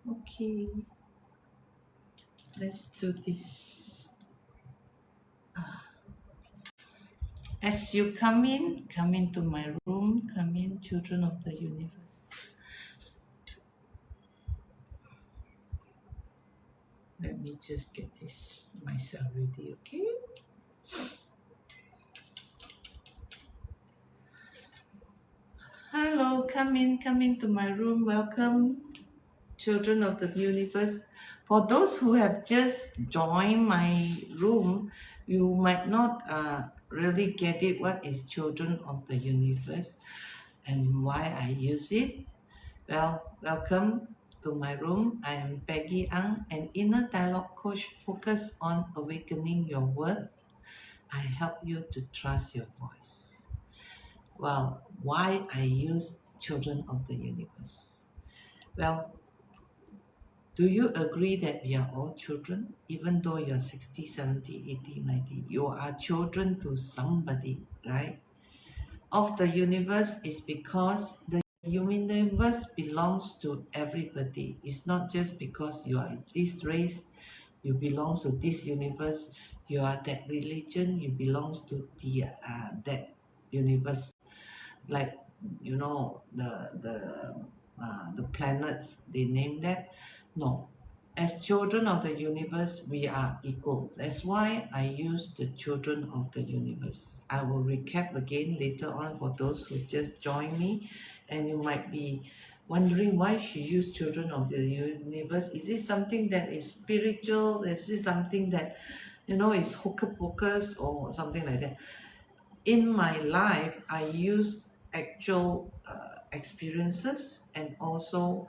Okay, let's do this. As you come into my room, come in, children of the universe. Let me just get this myself ready, okay? Hello, come into my room. Welcome, children of the universe. For those who have just joined my room, you might not really get it. What is children of the universe and why I use it? Well, welcome to my room. I am Peggy Ang, an inner dialogue coach focused on awakening your worth. I help you to trust your voice. Well, why I use children of the universe? Well, do you agree that we are all children? Even though you're 60, 70, 80, 90, you are children to somebody, right? Of the universe is because the universe belongs to everybody. It's not just because you are in this race, you belong to this universe, you are that religion, you belong to that universe. Like the planets they name that. No, as children of the universe we are equal. That's why I use the children of the universe. I will recap again later on for those who just joined me, and you might be wondering why she used children of the universe. Is it something that is spiritual? Is it something that is hocus pocus or something like that? In my life, I use actual experiences and also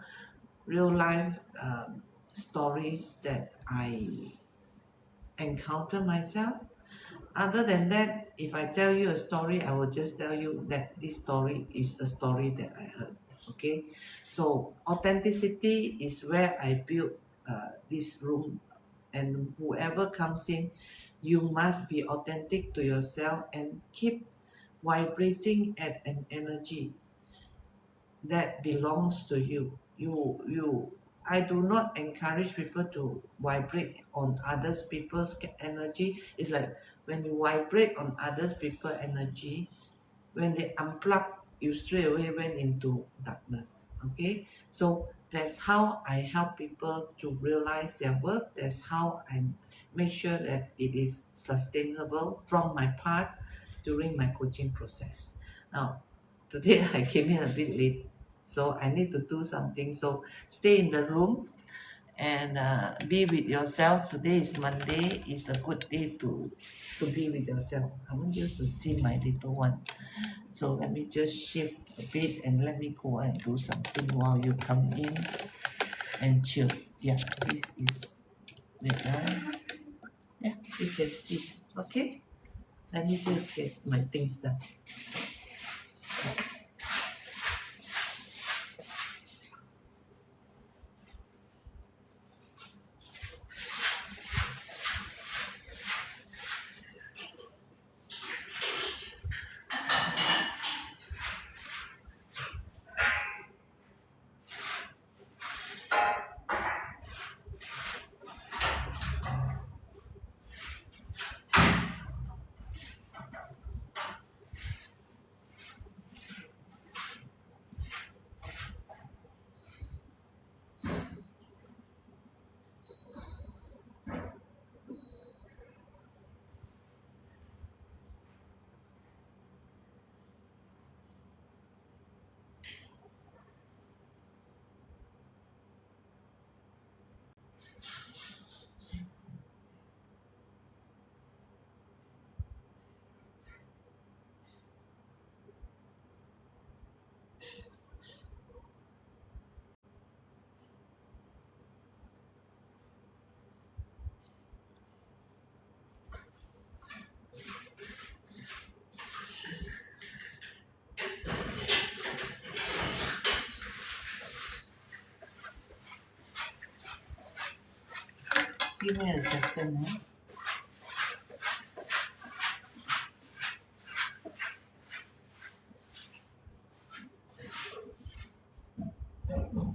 real life stories that I encounter myself. Other than that, if I tell you a story, I will just tell you that this story is a story that I heard. Okay, so authenticity is where I build this room, and whoever comes in, you must be authentic to yourself and keep vibrating at an energy that belongs to you. I do not encourage people to vibrate on others people's energy. It's like when you vibrate on others people energy, when they unplug, you straight away went into darkness. Okay, so that's how I help people to realize their worth. That's how I make sure that it is sustainable from my part during my coaching process. Now, today I came in a bit late, so I need to do something. So stay in the room and be with yourself. Today is Monday. It's a good day to be with yourself. I want you to see my little one. So let me just shift a bit and let me go and do something while you come in and chill. Yeah, this is wait, yeah, you can see. Okay, let me just get my things done. Give me a second. Huh?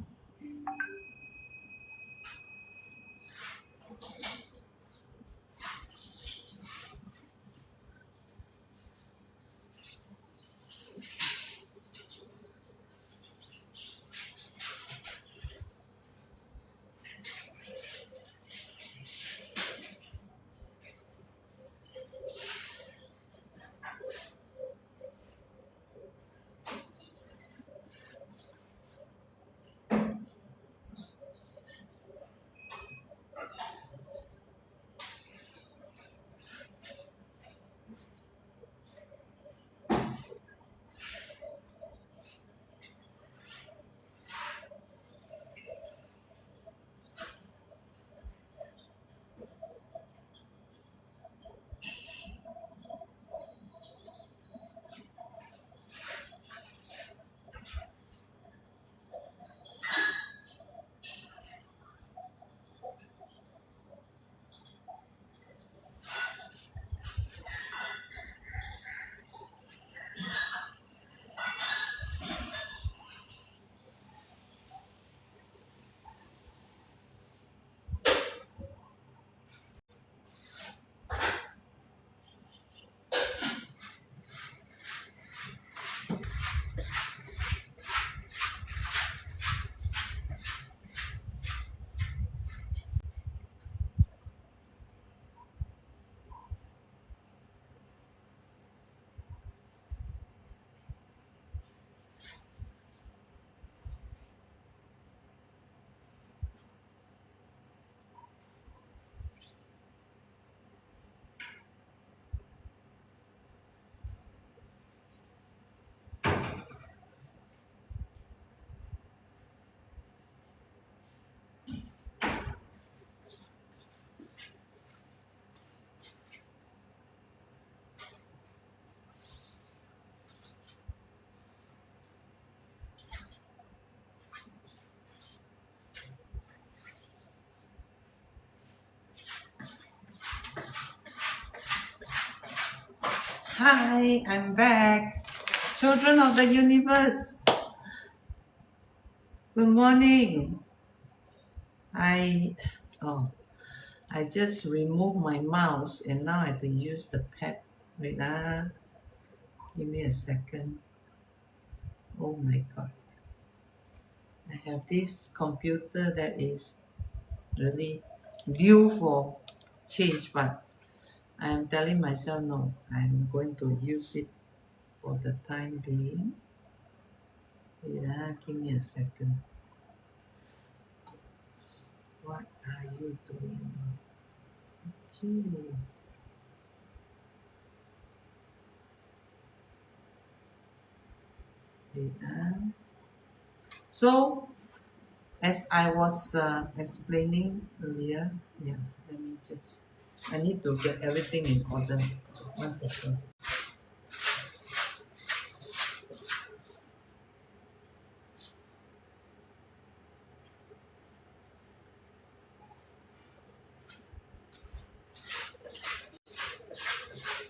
Hi, I'm back. Children of the universe. Good morning. I oh I just removed my mouse and now I have to use the pad. Wait give me a second. Oh my god. I have this computer that is really due for change, but I'm telling myself no, I'm going to use it for the time being. Wait give me a second. What are you doing? Okay. Wait So, as I was explaining earlier, yeah, let me just, I need to get everything in order. 1 second.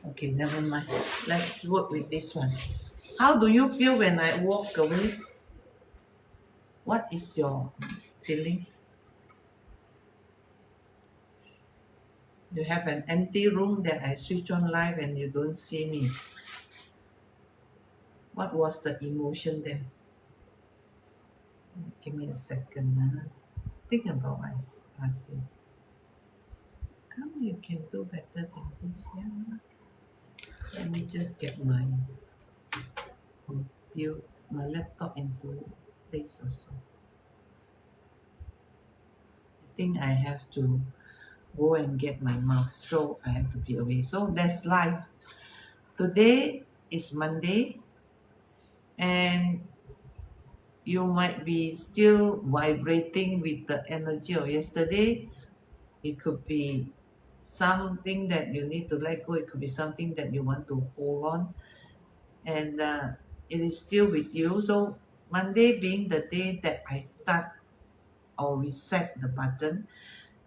Okay, never mind. Let's work with this one. How do you feel when I walk away? What is your feeling? You have an empty room that I switch on live and you don't see me. What was the emotion then? Give me a second. Think about what I asked you. How you can do better than this? Yeah. Let me just get my my laptop into place also. I think I have to go and get my mouse, so I have to be away. So that's life. Today is Monday, and you might be still vibrating with the energy of yesterday. It could be something that you need to let go. It could be something that you want to hold on, and it is still with you. So Monday being the day that I start or reset the button,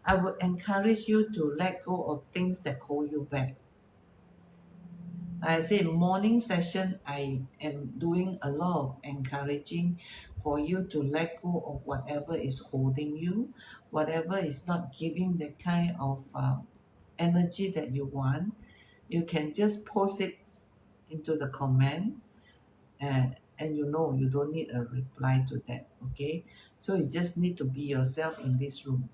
I would encourage you to let go of things that hold you back. Like I say, morning session, I am doing a lot of encouraging for you to let go of whatever is holding you, whatever is not giving the kind of energy that you want. You can just post it into the comment, and you don't need a reply to that. Okay, so you just need to be yourself in this room.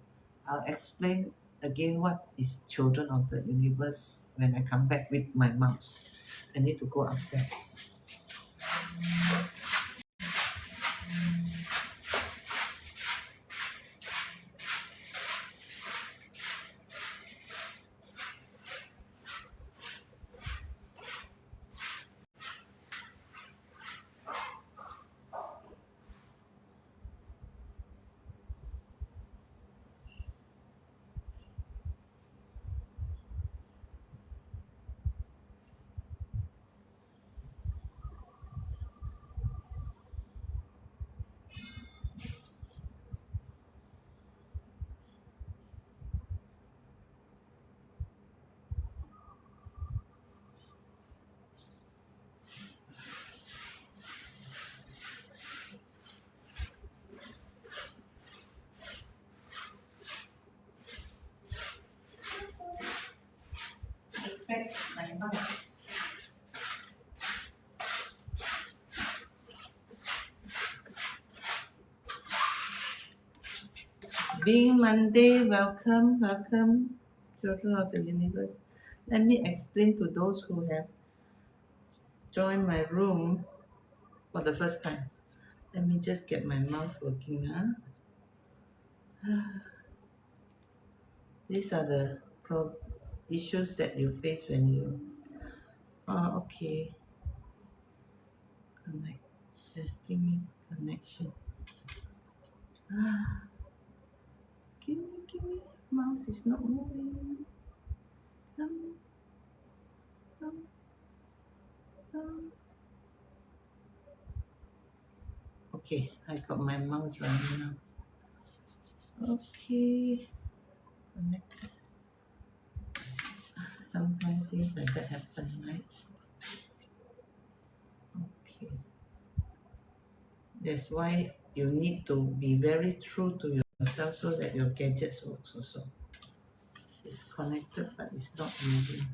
I'll explain again what is children of the universe when I come back with my mouse. I need to go upstairs. Back my mouse. Being Monday, welcome, children of the universe. Let me explain to those who have joined my room for the first time. Let me just get my mouth working. These are the issues that you face when you. Okay. Connect. Give me connection. Give me. Mouse is not moving. Um, um, um. Okay, I got my mouse running now. Okay. Connect. Sometimes things like that happen, right? That's why you need to be very true to yourself so that your gadgets works also. It's connected but it's not moving.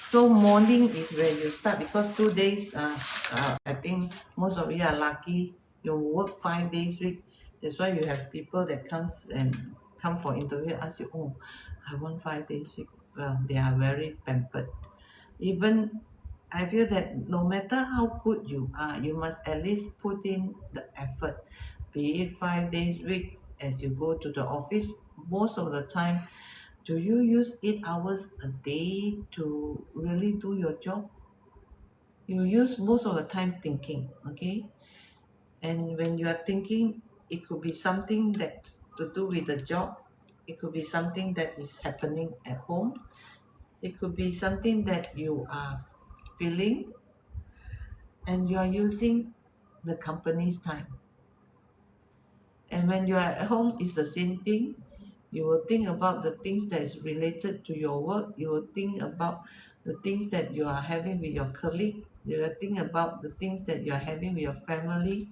So morning is where you start because 2 days, I think most of you are lucky. You work 5 days week. That's why you have people that come for interview ask you, oh, I want 5 days week. Well, they are very pampered. Even I feel that no matter how good you are, you must at least put in the effort. Be it 5 days week as you go to the office, most of the time do you use 8 hours a day to really do your job? You use most of the time thinking, okay? And when you are thinking, it could be something that to do with the job. It could be something that is happening at home. It could be something that you are feeling and you are using the company's time. And when you are at home, it's the same thing. You will think about the things that is related to your work. You will think about the things that you are having with your colleague. You will think about the things that you are having with your family.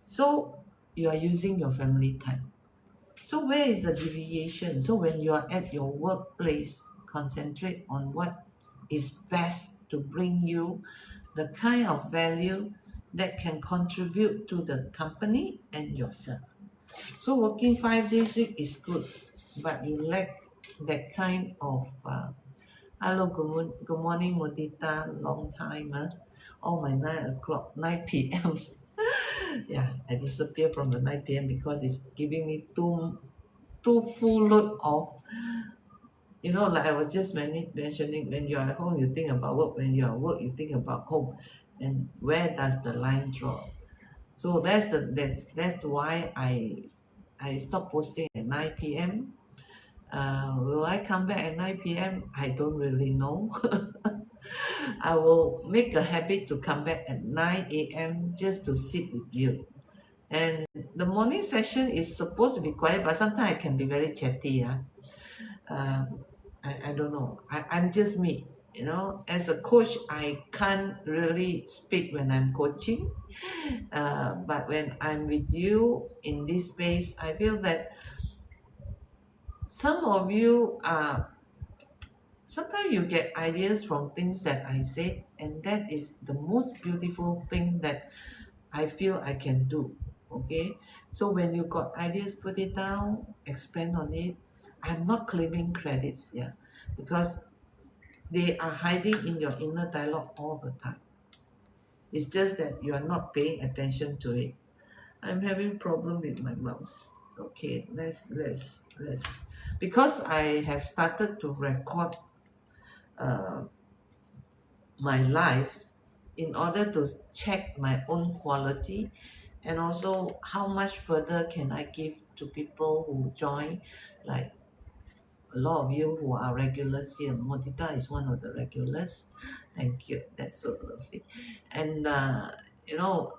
So you are using your family time. So where is the deviation? So when you are at your workplace, concentrate on what is best to bring you the kind of value that can contribute to the company and yourself. So working 5 days week is good, but you lack that kind of hello, good morning, Modita, long time, huh? Oh my 9 o'clock, 9 p.m. Yeah, I disappear from the 9 p.m. because it's giving me too full load of, like I was just mentioning, when you're at home, you think about work. When you're at work, you think about home. And where does the line draw? So that's why I stopped posting at 9 p.m. Will I come back at 9 p.m.? I don't really know. I will make a habit to come back at 9 a.m. just to sit with you. And the morning session is supposed to be quiet, but sometimes I can be very chatty. I don't know. I'm just me. As a coach, I can't really speak when I'm coaching. But when I'm with you in this space, I feel that some of you are sometimes you get ideas from things that I said, and that is the most beautiful thing that I feel I can do. Okay, so when you got ideas, put it down, expand on it. I'm not claiming credits, yeah, because they are hiding in your inner dialogue all the time. It's just that you are not paying attention to it. I'm having problem with my mouse. Okay, let's because I have started to record uh, my life in order to check my own quality and also how much further can I give to people who join, like a lot of you who are regulars here. Modita is one of the regulars. Thank you, that's so lovely. And you know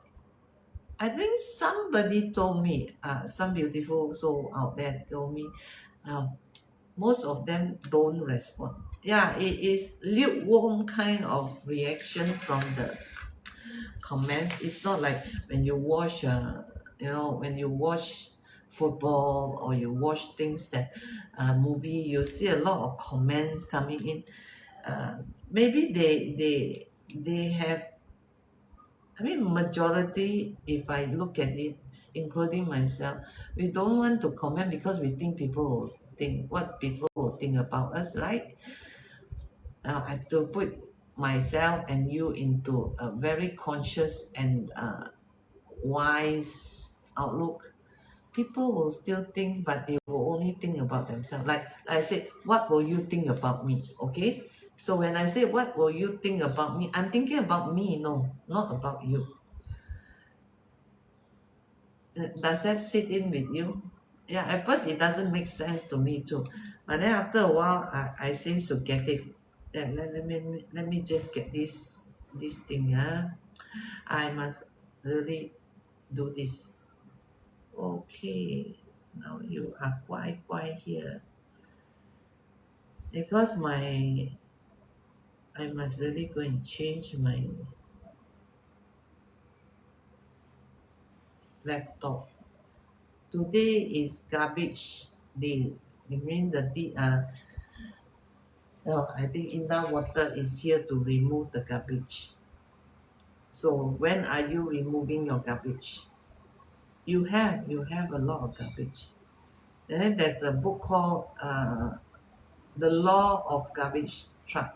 I think somebody told me, some beautiful soul out there told me, uh, most of them don't respond. Yeah, it is lukewarm kind of reaction from the comments. It's not like when you watch, when you watch football or you watch things that movie, you see a lot of comments coming in. Maybe they have. I mean, majority, if I look at it, including myself, we don't want to comment because we think people will think what people will think about us, right? I to put myself and you into a very conscious and wise outlook. People will still think, but they will only think about themselves. Like I said, what will you think about me? Okay. So when I say what will you think about me, I'm thinking about me, no, not about you. Does that sit in with you? Yeah, at first it doesn't make sense to me too, but then after a while, I seems to get it. Yeah, let me just get this thing. I must really do this. Okay, now you are quite here because I must really go and change my. laptop. Today is garbage day. You mean no, I think Inda Water is here to remove the garbage. So when are you removing your garbage? You have a lot of garbage. And then there's the book called The Law of Garbage Truck.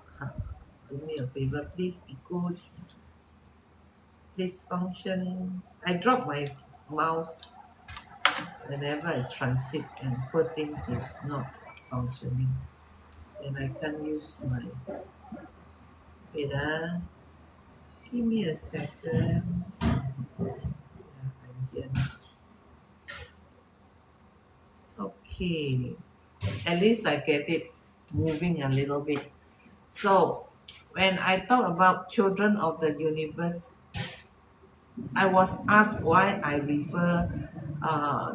Do me a favor, please be good. Please function. I drop my mouse whenever I transit and poor thing is not functioning. And I can't use my, wait give me a second. I'm here now. Okay, at least I get it moving a little bit. So when I talk about children of the universe, I was asked why I refer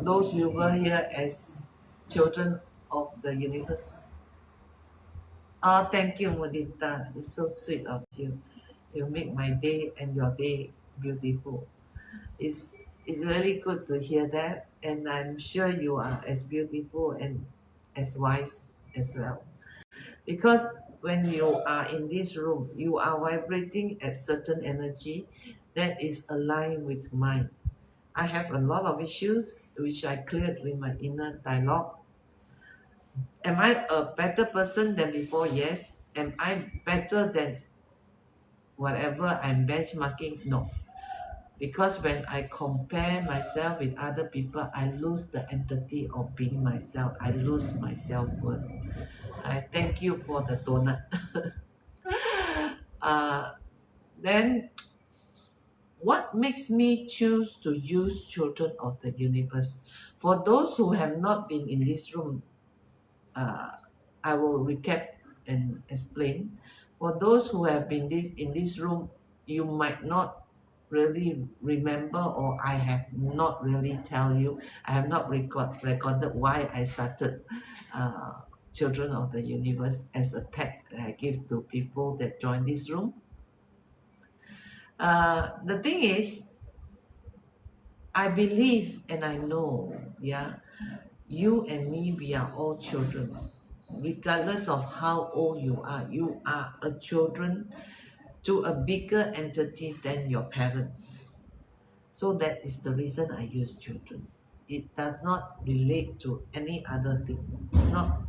those viewer here as children of the universe. Oh, thank you, Mudita. It's so sweet of you. You make my day and your day beautiful. It's it's really good to hear that, and I'm sure you are as beautiful and as wise as well. Because when you are in this room, you are vibrating at certain energy that is aligned with mine. I have a lot of issues which I cleared with my inner dialogue. Am I a better person than before? Yes. Am I better than whatever I'm benchmarking? No. Because when I compare myself with other people, I lose the entity of being myself. I lose my self-worth. I thank you for the donut. uh, then what makes me choose to use children of the universe? For those who have not been in this room, uh, I will recap and explain. For those who have been in this room, you might not really remember, or I have not really tell you. I have not recorded why I started Children of the Universe as a tag that I give to people that join this room. The thing is, I believe and I know, yeah, you and me, we are all children. Regardless of how old you are a children to a bigger entity than your parents. So that is the reason I use children. It does not relate to any other thing. Not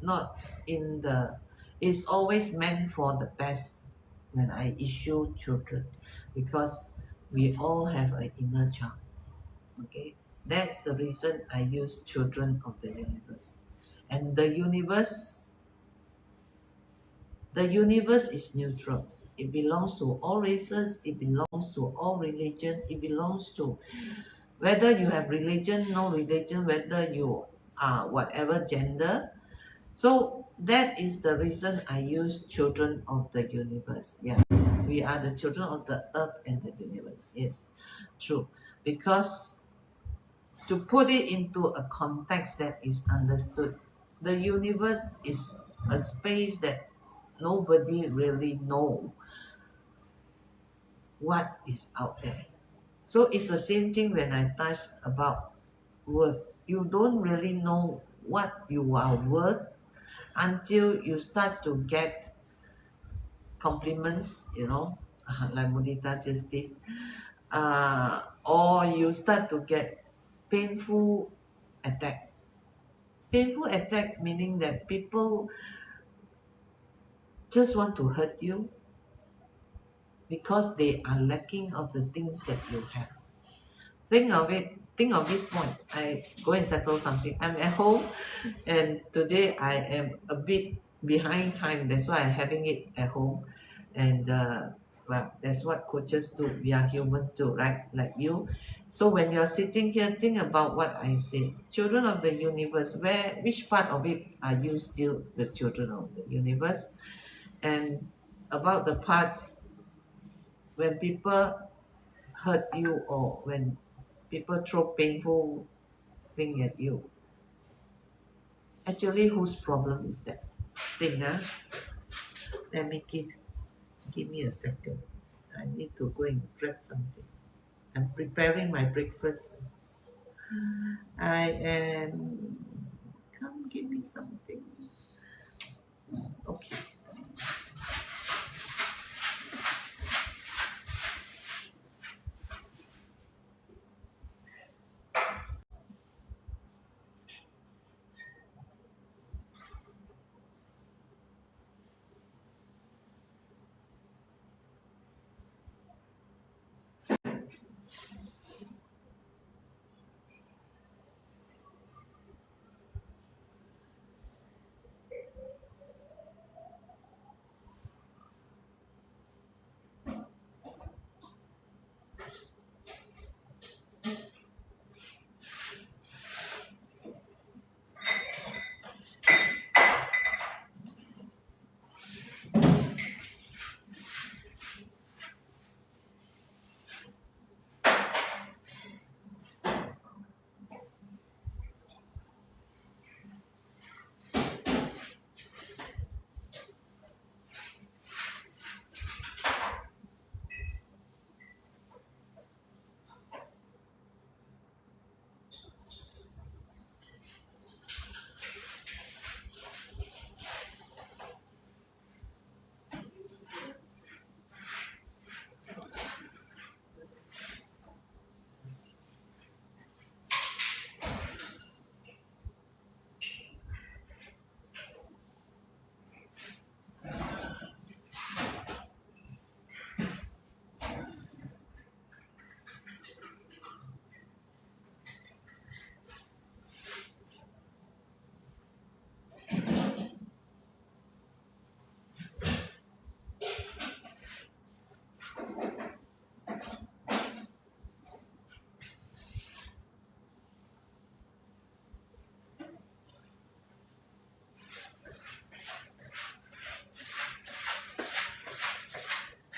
not in the it's always meant for the best when I issue children, because we all have an inner child. Okay, that's the reason I use children of the universe. And the universe is neutral. It belongs to all races, it belongs to all religion, it belongs to whether you have religion, no religion, whether you are whatever gender. So that is the reason I use children of the universe. Yeah, we are the children of the earth and the universe. Yes, true. Because to put it into a context that is understood, the universe is a space that nobody really know what is out there. So it's the same thing when I touch about worth. You don't really know what you are worth until you start to get compliments, like Mudita just did, or you start to get painful attack. Painful attack meaning that people just want to hurt you because they are lacking of the things that you have. Think of it, think of this point. I go and settle something. I'm at home and today I am a bit behind time. That's why I'm having it at home. And well, that's what coaches do. We are human too, right? Like you. So when you're sitting here, think about what I say. Children of the universe, which part of it are you still the children of the universe? And about the part when people hurt you or when people throw painful thing at you. Actually, whose problem is that thing? Let me give me a second. I need to go and grab something. I'm preparing my breakfast. I am. Come, give me something. Okay.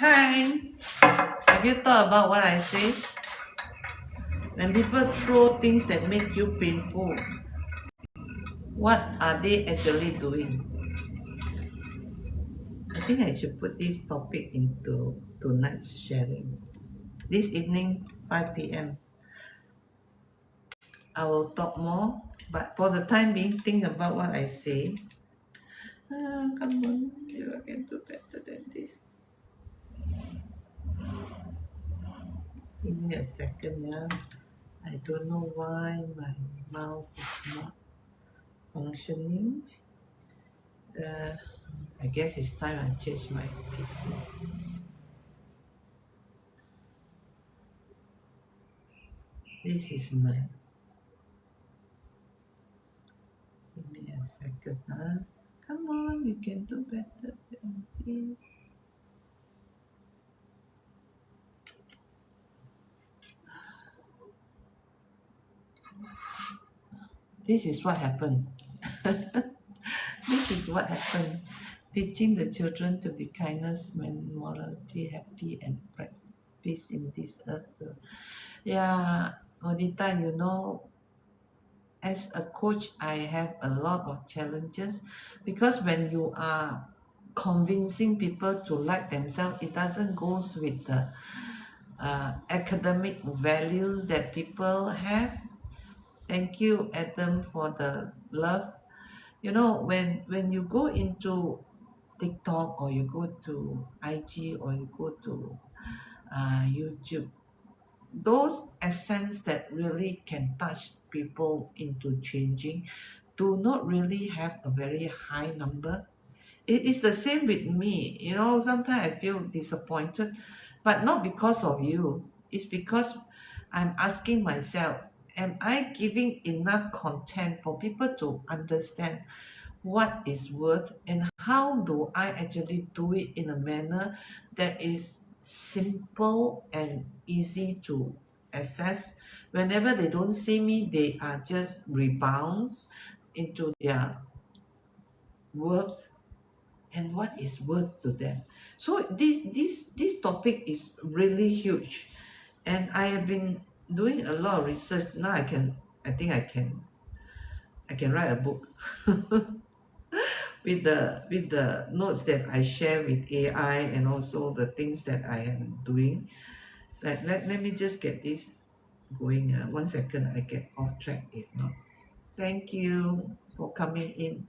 Hi. Have you thought about what I say? When people throw things that make you painful, what are they actually doing? I think I should put this topic into tonight's sharing. This evening, 5 p.m. I will talk more, but for the time being, think about what I say. Come on, you can do better than this. Give me a second, yeah. I don't know why my mouse is not functioning. Uh, I guess it's time I change my PC. This is my. Give me a second, huh? Come on, you can do better than this. This is what happened. This is what happened. Teaching the children to be kindness, when morality, happy, and peace in this earth. Yeah, Odita, you know, as a coach, I have a lot of challenges because when you are convincing people to like themselves, it doesn't goes with the academic values that people have. Thank you, Adam, for the love. You know, when you go into TikTok or you go to IG or you go to YouTube, those essence that really can touch people into changing do not really have a very high number. It is the same with me. You know, sometimes I feel disappointed, but not because of you. It's because I'm asking myself, am I giving enough content for people to understand what is worth and how do I actually do it in a manner that is simple and easy to access. Whenever they don't see me, they are just rebounds into their worth and what is worth to them. So this topic is really huge, and I have been doing a lot of research. Now I think I can write a book with the notes that I share with AI and also the things that I am doing. Let me just get this going. 1 second, I get off track if not. Thank you for coming in.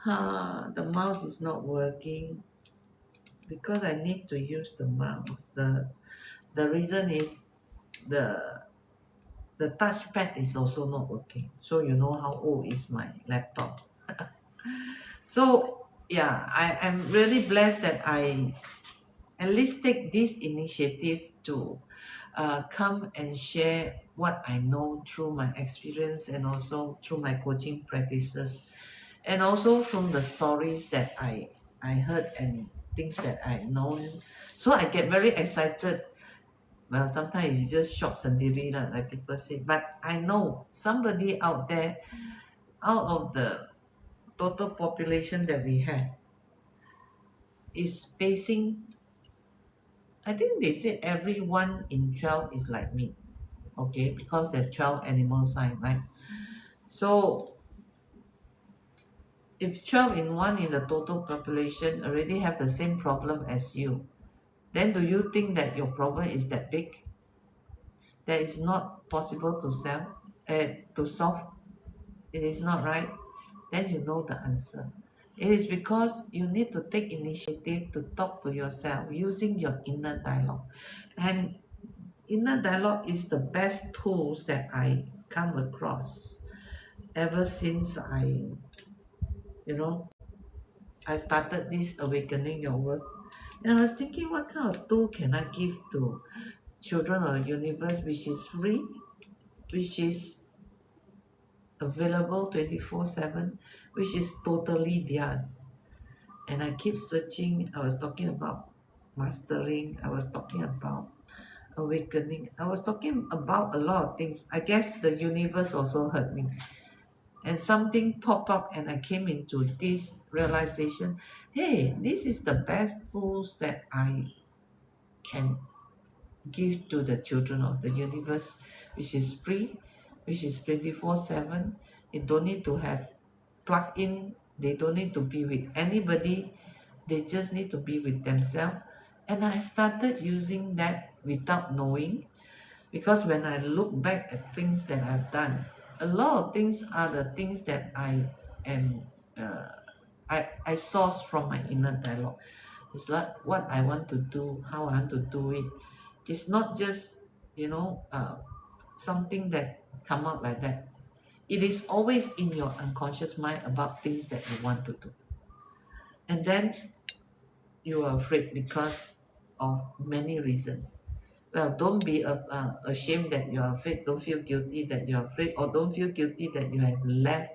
The mouse is not working because I need to use the mouse. The reason is the the touchpad is also not working. So you know how old is my laptop. So yeah, I am really blessed that I at least take this initiative to come and share what I know through my experience and also through my coaching practices and also from the stories that I heard and things that I've known. So I get very excited. Well, sometimes you just shock sendiri lah, like people say. But I know somebody out there, out of the total population that we have, is facing. I think they say every 1 in 12 is like me. Okay, because there are 12 animal sign, right? So if 12 in 1 in the total population already have the same problem as you, then do you think that your problem is that big? That is not possible to to solve? It is not, right? Then you know the answer. It is because you need to take initiative to talk to yourself using your inner dialogue. And inner dialogue is the best tools that I come across ever since you know, I started this awakening your work. And I was thinking, what kind of tool can I give to children of the universe, which is free, which is available 24/7, which is totally theirs. And I keep searching. I was talking about mastering, I was talking about awakening, I was talking about a lot of things. I guess the universe also heard me. And something popped up, and I came into this realization, hey, this is the best tools that I can give to the children of the universe, which is free, which is 24/7. You don't need to have plug in, they don't need to be with anybody, they just need to be with themselves. And I started using that without knowing, because when I look back at things that I've done, a lot of things are the things that I am I source from my inner dialogue. It's like what I want to do, how I want to do it. It's not just, something that come out like that. It is always in your unconscious mind about things that you want to do. And then you are afraid because of many reasons. Well, don't be ashamed that you are afraid. Don't feel guilty that you are afraid, or don't feel guilty that you have left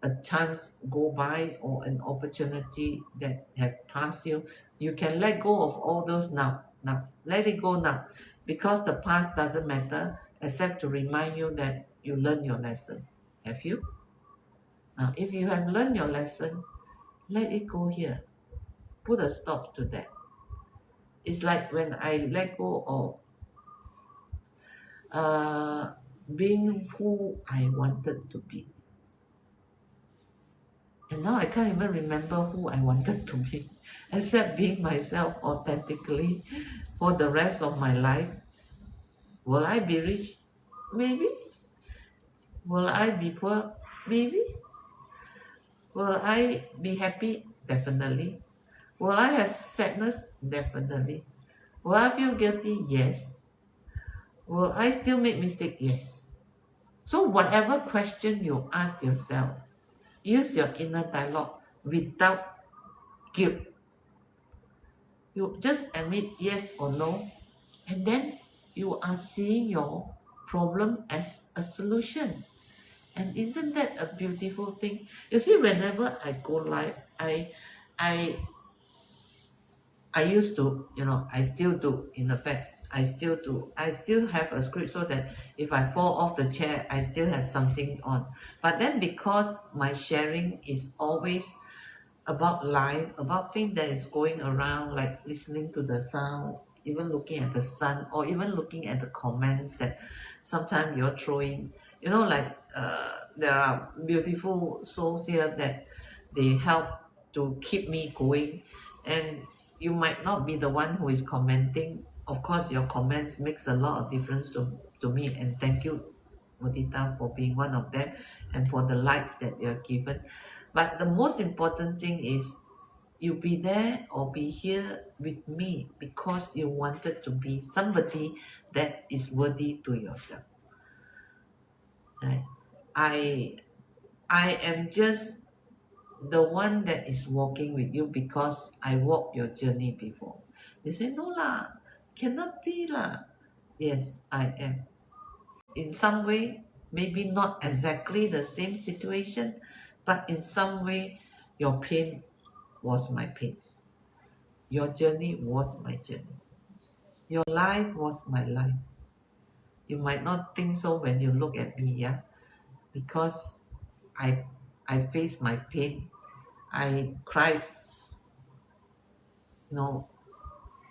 a chance go by or an opportunity that have passed you. You can let go of all those now. Now, let it go now, because the past doesn't matter except to remind you that you learned your lesson. Have you? Now, if you have learned your lesson, let it go here. Put a stop to that. It's like when I let go of being who I wanted to be. And now I can't even remember who I wanted to be, except being myself authentically for the rest of my life. Will I be rich? Maybe. Will I be poor? Maybe. Will I be happy? Definitely. Will I have sadness? Definitely. Will I feel guilty? Yes. Will I still make mistake? Yes. So whatever question you ask yourself, use your inner dialogue without guilt. You just admit yes or no, and then you are seeing your problem as a solution. And isn't that a beautiful thing? You see, whenever I go live, I I used to, I still do. In effect, I still do. I still have a script so that if I fall off the chair, I still have something on. But then because my sharing is always about life, about things that is going around, like listening to the sound, even looking at the sun, or even looking at the comments that sometimes you're throwing. Like there are beautiful souls here that they help to keep me going. And you might not be the one who is commenting. Of course, your comments makes a lot of difference to me, and thank you, Mudita, for being one of them and for the likes that you're given. But the most important thing is you be there or be here with me because you wanted to be somebody that is worthy to yourself. Right? I I am just the one that is walking with you because I walked your journey before. You say, no lah, cannot be lah. Yes, I am. In some way, maybe not exactly the same situation, but in some way, your pain was my pain. Your journey was my journey. Your life was my life. You might not think so when you look at me, yeah, because I I face my pain. I cried, no,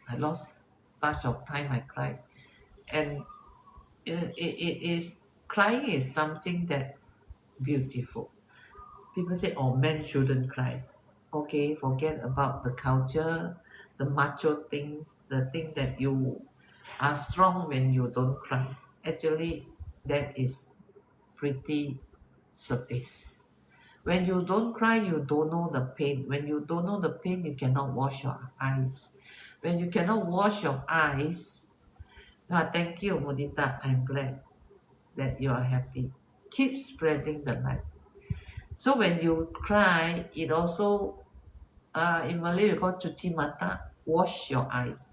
I lost touch of time. I cried, and it is crying is something that beautiful. People say, "Oh, men shouldn't cry." Okay, forget about the culture, the macho things, the thing that you are strong when you don't cry. Actually, that is pretty surface. When you don't cry, you don't know the pain. When you don't know the pain, you cannot wash your eyes. When you cannot wash your eyes, thank you, Mudita. I'm glad that you are happy. Keep spreading the light. So when you cry, it also, in Malay, we call cuci mata, wash your eyes.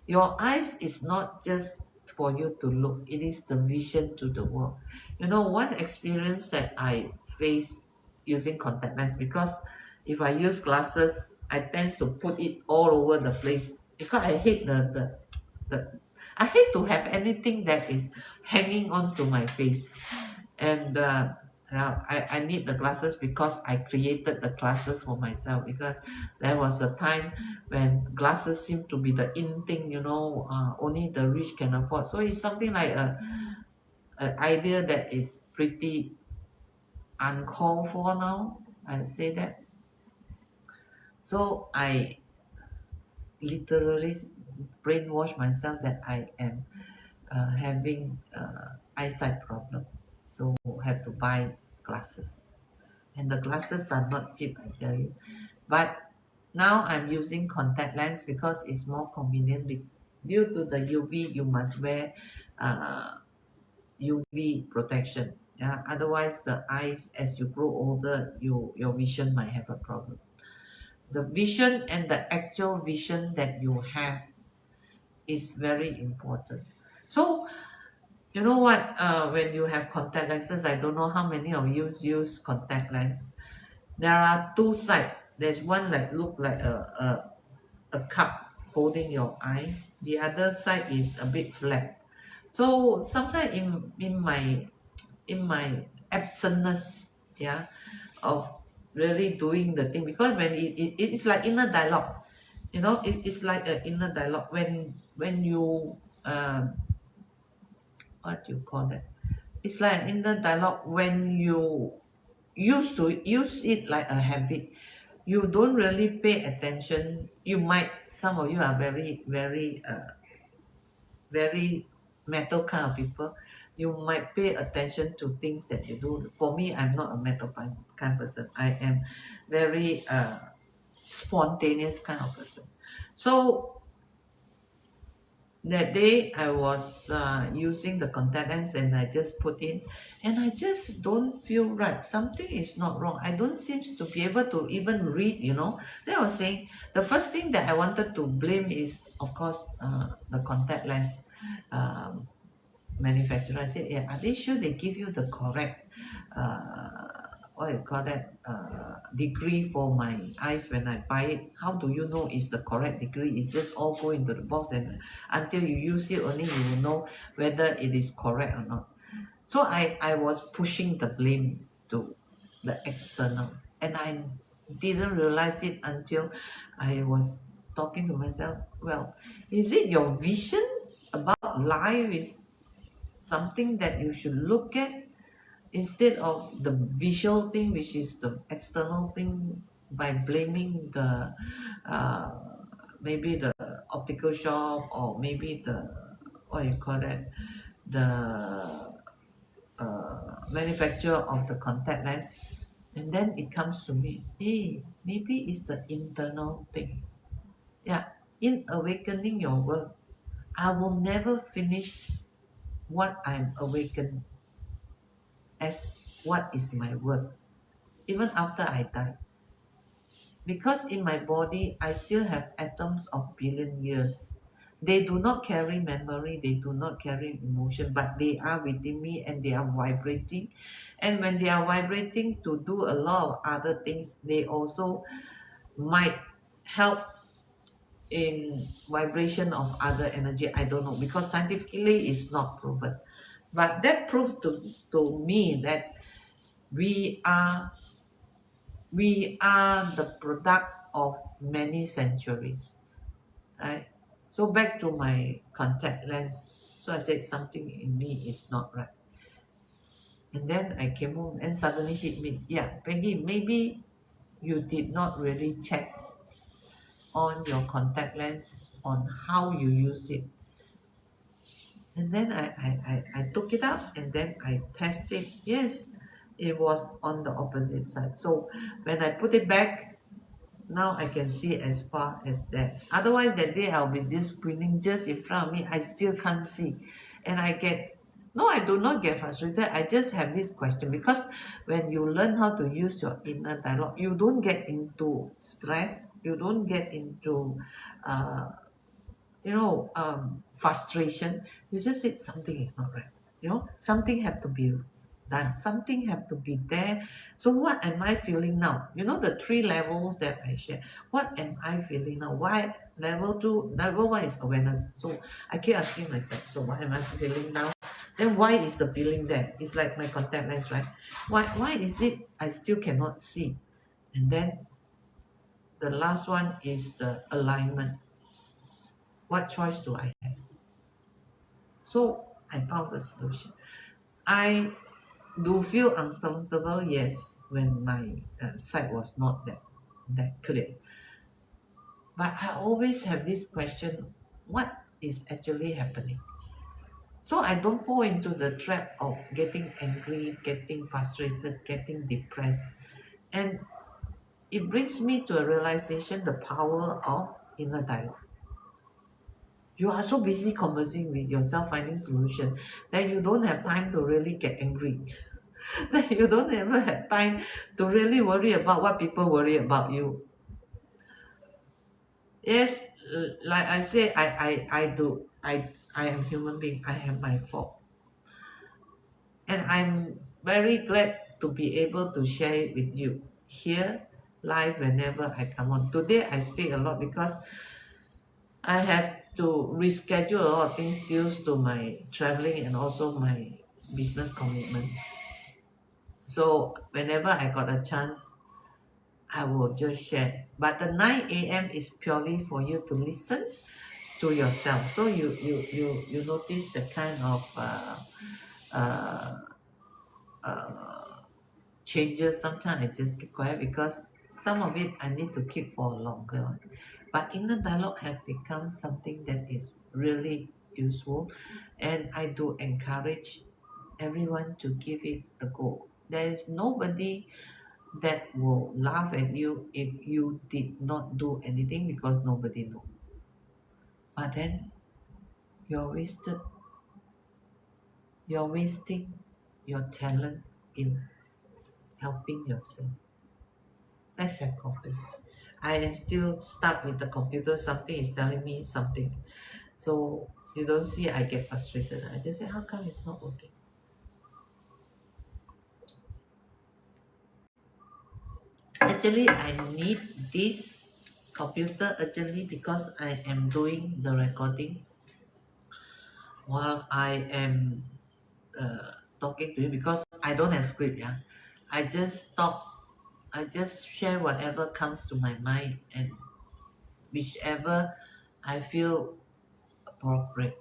Your eyes is not just for you to look, it is the vision to the world. You know, one experience that I face using contact lens, because if I use glasses, I tend to put it all over the place because I hate the I hate to have anything that is hanging onto my face. And I need the glasses because I created the glasses for myself, because there was a time when glasses seemed to be the in thing, only the rich can afford. So it's something like an idea that is pretty uncalled for now. I say that. So I literally brainwash myself that I am having eyesight problem. So have to buy glasses. And the glasses are not cheap, I tell you. But now I'm using contact lens because it's more convenient. Due to the UV, you must wear uh, UV protection. Yeah, otherwise the eyes, as you grow older, your vision might have a problem. The vision and the actual vision that you have is very important. So you know what? When you have contact lenses, I don't know how many of you use contact lens. There are two sides. There's one that look like a cup holding your eyes. The other side is a bit flat. So sometimes in my absentness, yeah, of really doing the thing, because when it's like inner dialogue, it's like an inner dialogue when you what do you call that? It's like an inner dialogue when you used to use it like a habit. You don't really pay attention. Some of you are very very very metal kind of people. You might pay attention to things that you do. For me, I'm not a metal kind of person. I am very spontaneous kind of person. So that day I was using the contact lens, and I just put in, and I just don't feel right. Something is not wrong. I don't seem to be able to even read. Then I was saying the first thing that I wanted to blame is, of course, the contact lens manufacturer. I said, yeah, are they sure they give you the correct what you call that degree for my eyes when I buy it? How do you know it's the correct degree? It's just all go into the box, and until you use it only you will know whether it is correct or not. So I was pushing the blame to the external, and I didn't realize it until I was talking to myself. Well, is it your vision about life is something that you should look at, instead of the visual thing, which is the external thing, by blaming the uh, maybe the optical shop, or maybe the, what you call that, the manufacturer of the contact lens. And then it comes to me, hey, maybe it's the internal thing. Yeah, in awakening your work, I will never finish what I'm awakened as what is my work, even after I die. Because in my body, I still have atoms of billion years. They do not carry memory, they do not carry emotion, but they are within me and they are vibrating. And when they are vibrating to do a lot of other things, they also might help in vibration of other energy. I don't know, because scientifically it's not proven. But that proved to me that we are we are the product of many centuries, right? So back to my contact lens. So I said something in me is not right. And then I came home and suddenly hit me. Yeah, Peggy, maybe you did not really check on your contact lens on how you use it. And then I took it up and then I tested. Yes, it was on the opposite side. So when I put it back, now I can see as far as that. Otherwise, that day I'll be just screening just in front of me. I still can't see. And I get, no, I do not get frustrated. I just have this question, because when you learn how to use your inner dialogue, you don't get into stress. You don't get into uh, frustration. You just say something is not right. Something have to be done. Something have to be there. So what am I feeling now? The three levels that I share. What am I feeling now? Why level two, level one is awareness. So I keep asking myself, so what am I feeling now? Then why is the feeling there? It's like my contact lens, right? Why is it I still cannot see? And then the last one is the alignment. What choice do I have? So I found a solution. I do feel uncomfortable, yes, when my sight was not that clear. But I always have this question: what is actually happening? So I don't fall into the trap of getting angry, getting frustrated, getting depressed. And it brings me to a realization: the power of inner dialogue. You are so busy conversing with yourself, finding solution, that you don't have time to really get angry. That you don't ever have time to really worry about what people worry about you. Yes, like I say, I do. I am human being. I have my fault. And I'm very glad to be able to share it with you here, live, whenever I come on. Today I speak a lot because I have to reschedule a lot of things due to my traveling and also my business commitment. So whenever I got a chance, I will just share. But the 9 a.m. is purely for you to listen to yourself. So you notice the kind of uh, changes. Sometimes I just keep quiet because some of it I need to keep for longer. But inner dialogue have become something that is really useful, and I do encourage everyone to give it a go. There is nobody that will laugh at you if you did not do anything, because nobody knows. But then you're wasting your talent in helping yourself. Let's have coffee. I am still stuck with the computer. Something is telling me something. So you don't see I get frustrated. I just say, how come it's not working? Actually, I need this computer urgently because I am doing the recording while I am talking to you, because I don't have script. Yeah, I just talk. I just share whatever comes to my mind, and whichever I feel appropriate.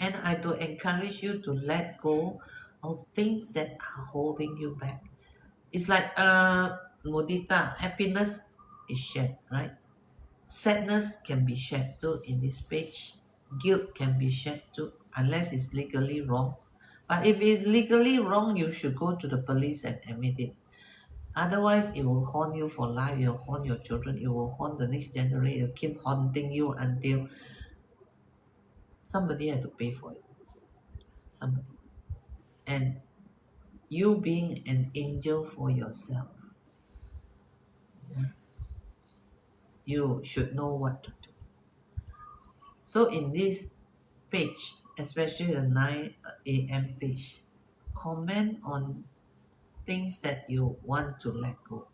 And I do encourage you to let go of things that are holding you back. It's like mudita, happiness is shared, right? Sadness can be shared too in this page. Guilt can be shared too, unless it's legally wrong. But if it's legally wrong, you should go to the police and admit it. Otherwise, it will haunt you for life. It will haunt your children. It will haunt the next generation. It will keep haunting you until somebody had to pay for it. Somebody. And you being an angel for yourself, you should know what to do. So in this page, especially the 9 a.m. page, comment on things that you want to let go,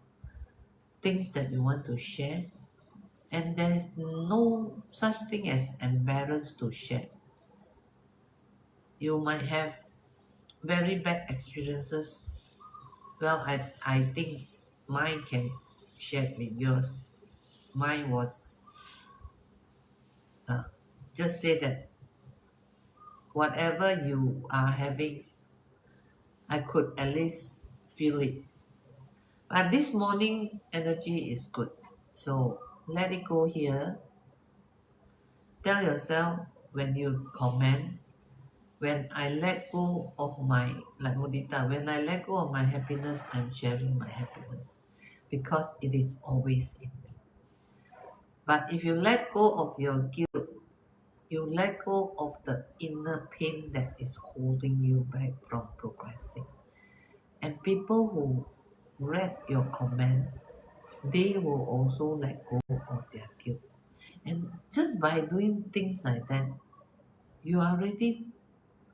things that you want to share, and there's no such thing as embarrassed to share. You might have very bad experiences. Well, I think mine can share with yours. Mine was uh, just say that whatever you are having, I could at least feel it. But this morning energy is good. So let it go here. Tell yourself when you comment, when I let go of my, like Mudita, when I let go of my happiness, I'm sharing my happiness because it is always in me. But if you let go of your guilt, you let go of the inner pain that is holding you back from progressing. And people who read your comment, they will also let go of their guilt. And just by doing things like that, you are already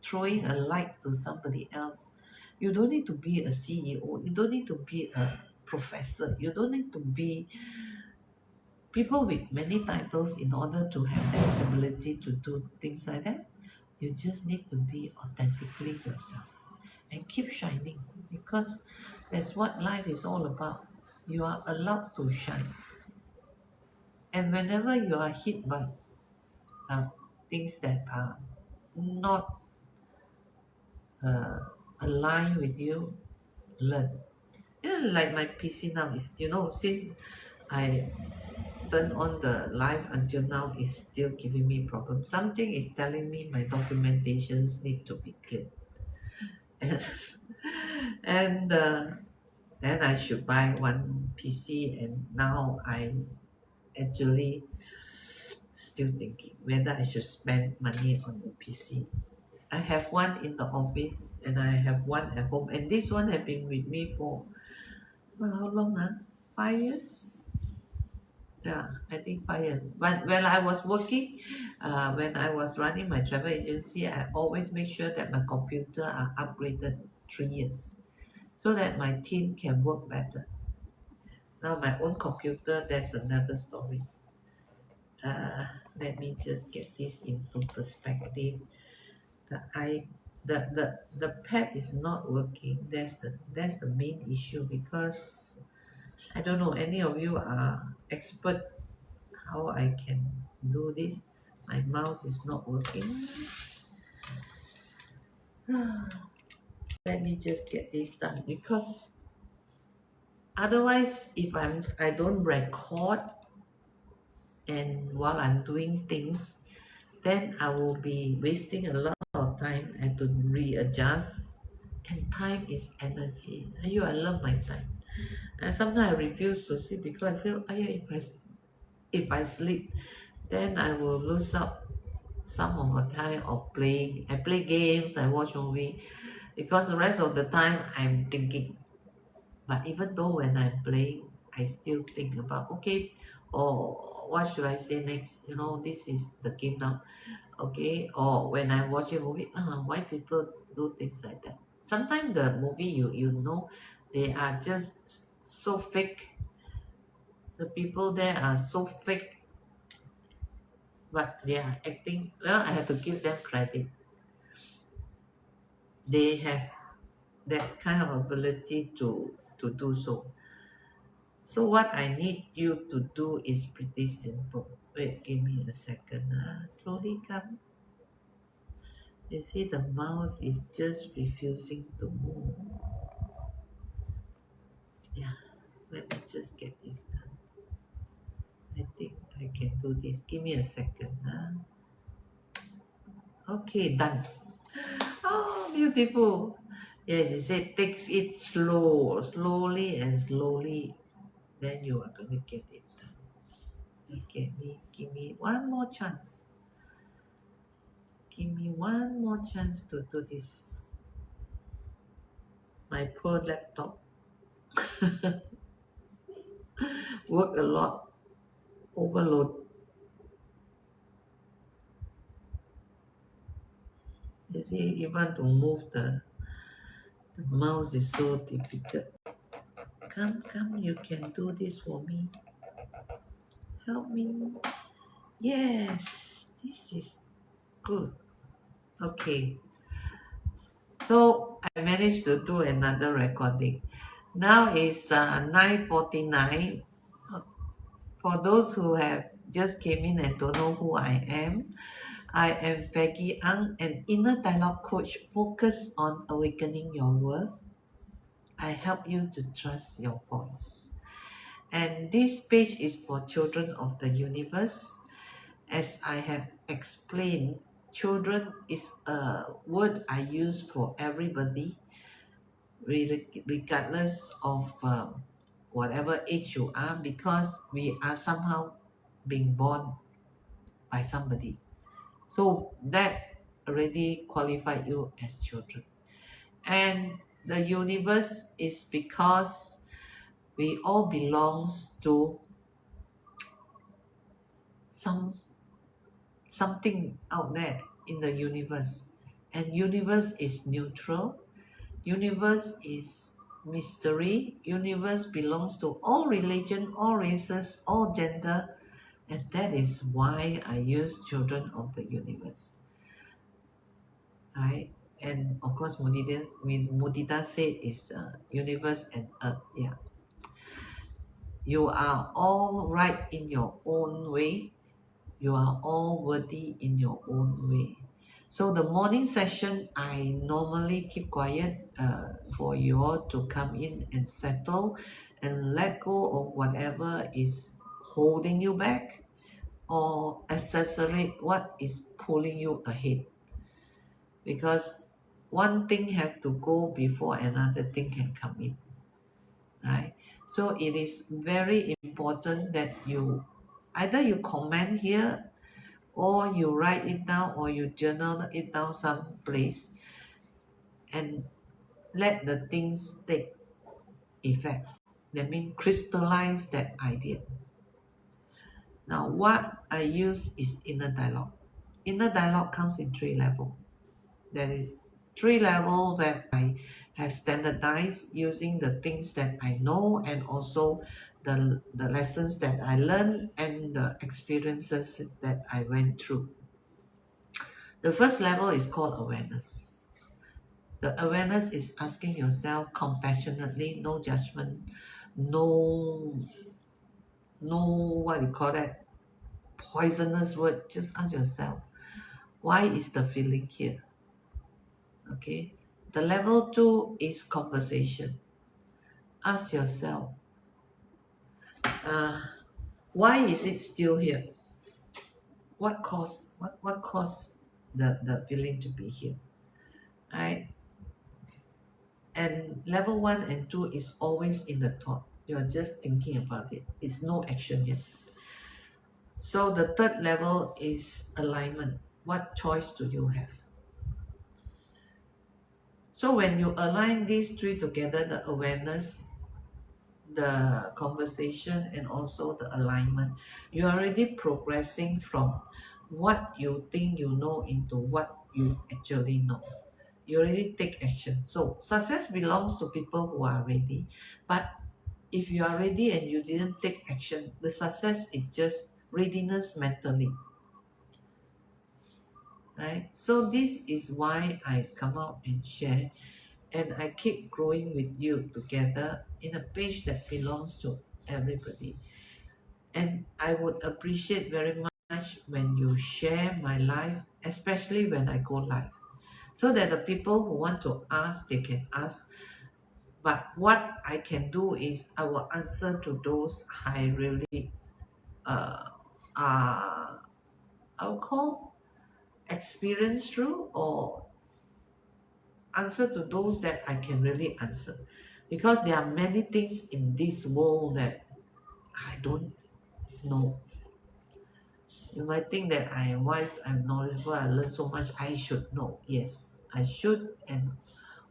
throwing a light to somebody else. You don't need to be a CEO. You don't need to be a professor. You don't need to be people with many titles in order to have that ability to do things like that. You just need to be authentically yourself and keep shining because that's what life is all about. You are allowed to shine. And whenever you are hit by uh, things that are not uh, aligned with you, learn. Yeah, like my PC now is, since I turn on the live until now is still giving me problems. Something is telling me my documentations need to be cleared. And then I should buy one PC, and now I'm actually still thinking whether I should spend money on the PC. I have one in the office and I have one at home, and this one have been with me for how long? 5 years? Yeah, I think 5 years. But when I was working, when I was running my travel agency, I always make sure that my computer are upgraded 3 years so that my team can work better. Now my own computer, that's another story. Uh, Let me just get this into perspective. The I the pad is not working. That's the main issue because I don't know any of you are expert how I can do this. My mouse is not working. Let me just get this done because otherwise if I don't record and while I'm doing things, then I will be wasting a lot of time and to readjust. And time is energy. I love my time. And sometimes I refuse to sleep because I feel, if I sleep, then I will lose out some of the time of playing. I play games, I watch movie, because the rest of the time I'm thinking. But even though when I'm playing, I still think about, okay, or what should I say next? This is the game now. Okay, or when I'm watching a movie, why people do things like that? Sometimes the movie they are just so fake. The people there are so fake, but they are acting well. I have to give them credit. They have that kind of ability to do so. So what I need you to do is pretty simple. Wait, give me a second. Slowly come. You see the mouse is just refusing to move. Yeah, let me just get this done. I think I can do this. Give me a second. Okay, done. Oh, beautiful. Yes, it said takes it slowly and slowly. Then you are going to get it done. Okay, give me one more chance. Give me one more chance to do this. My poor laptop work a lot, overload. You see, even to move the mouse is so difficult. Come, you can do this for me. Help me. Yes, this is good. Okay, so I managed to do another recording. Now it's 9:49. For those who have just came in and don't know who I am Peggy Ang, an inner dialogue coach focused on awakening your worth. I help you to trust your voice. And this page is for children of the universe. As I have explained, children is a word I use for everybody, regardless of whatever age you are, because we are somehow being born by somebody. So that already qualified you as children. And the universe is because we all belongs to some something out there in the universe. And universe is neutral. Universe is mystery. Universe belongs to all religion, all races, all gender. And that is why I use children of the universe. Right? And of course, Mudita said is universe and earth. Yeah. You are all right in your own way. You are all worthy in your own way. So the morning session, I normally keep quiet for you all to come in and settle and let go of whatever is holding you back or accelerate what is pulling you ahead. Because one thing have to go before another thing can come in, right? So it is very important that you either you comment here or you write it down or you journal it down someplace and let the things take effect. That means crystallize that idea. Now, what I use is inner dialogue. Inner dialogue comes in three levels. There is three levels that I have standardized using the things that I know and also the lessons that I learned and the experiences that I went through. The first level is called awareness. The awareness is asking yourself compassionately, no judgment, no, no, what you call that, poisonous word. Just ask yourself, why is the feeling here? Okay. The level two is conversation. Ask yourself, uh, why is it still here? What caused the feeling to be here? Right? And level one and two is always in the thought. You're just thinking about it. It's no action yet. So the third level is alignment. What choice do you have? So when you align these three together, the awareness, the conversation, and also the alignment, you're already progressing from what you think you know into what you actually know. You already take action. So success belongs to people who are ready. But if you are ready and you didn't take action, the success is just readiness mentally. Right? So this is why I come out and share and I keep growing with you together in a page that belongs to everybody. And I would appreciate very much when you share my life, especially when I go live, so that the people who want to ask, they can ask. But what I can do is I will answer to those I really uh, are, I'll call, experienced through, or answer to those that I can really answer. Because there are many things in this world that I don't know. You might think that I am wise, I'm knowledgeable, I learn so much, I should know. Yes, I should. And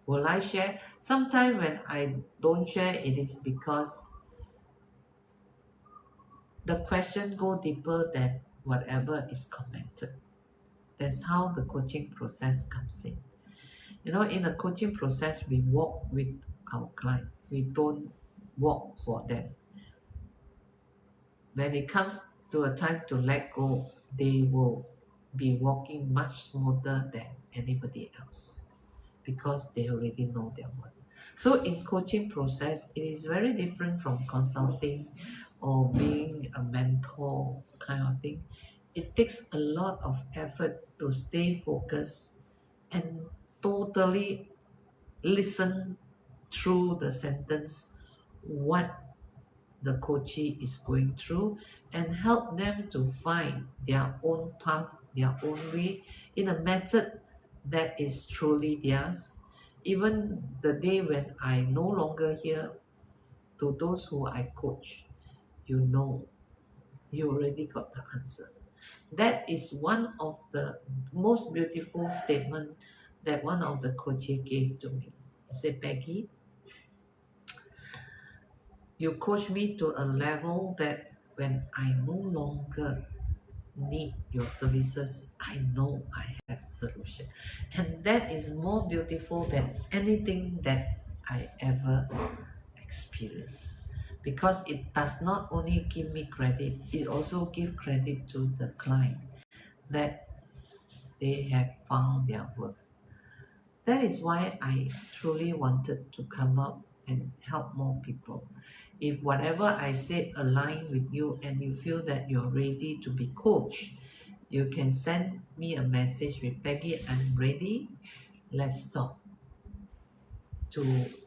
will I share? Sometimes when I don't share, it is because the question go deeper than whatever is commented. That's how the coaching process comes in. In the coaching process, we walk with our client. We don't walk for them. When it comes to a time to let go, they will be walking much smoother than anybody else because they already know their worth. So in coaching process, it is very different from consulting or being a mentor kind of thing. It takes a lot of effort to stay focused and totally listen through the sentence what the coachee is going through and help them to find their own path, their own way in a method that is truly theirs. Even the day when I no longer here, to those who I coach, you already got the answer. That is one of the most beautiful statement that one of the coaches gave to me. He said, Peggy, you coach me to a level that when I no longer need your services, I know I have solution. And that is more beautiful than anything that I ever experienced. Because it does not only give me credit, it also give credit to the client that they have found their worth. That is why I truly wanted to come up and help more people. If whatever I said align with you and you feel that you're ready to be coached, you can send me a message with Peggy, I'm ready. Let's talk to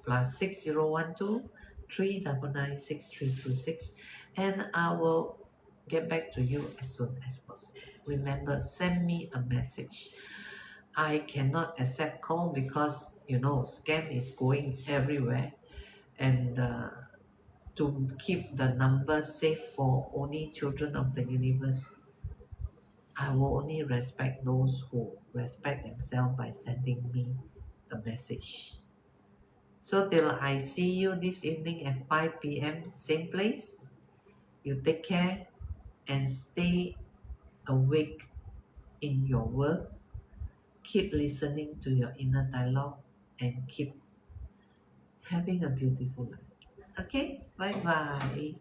+6012 399 6326, and I will get back to you as soon as possible. Remember, send me a message. I cannot accept call because scam is going everywhere, and to keep the number safe for only children of the universe, I will only respect those who respect themselves by sending me a message. So till I see you this evening at 5 p.m. same place, you take care and stay awake in your world. Keep listening to your inner dialogue and keep having a beautiful life. Okay, bye bye.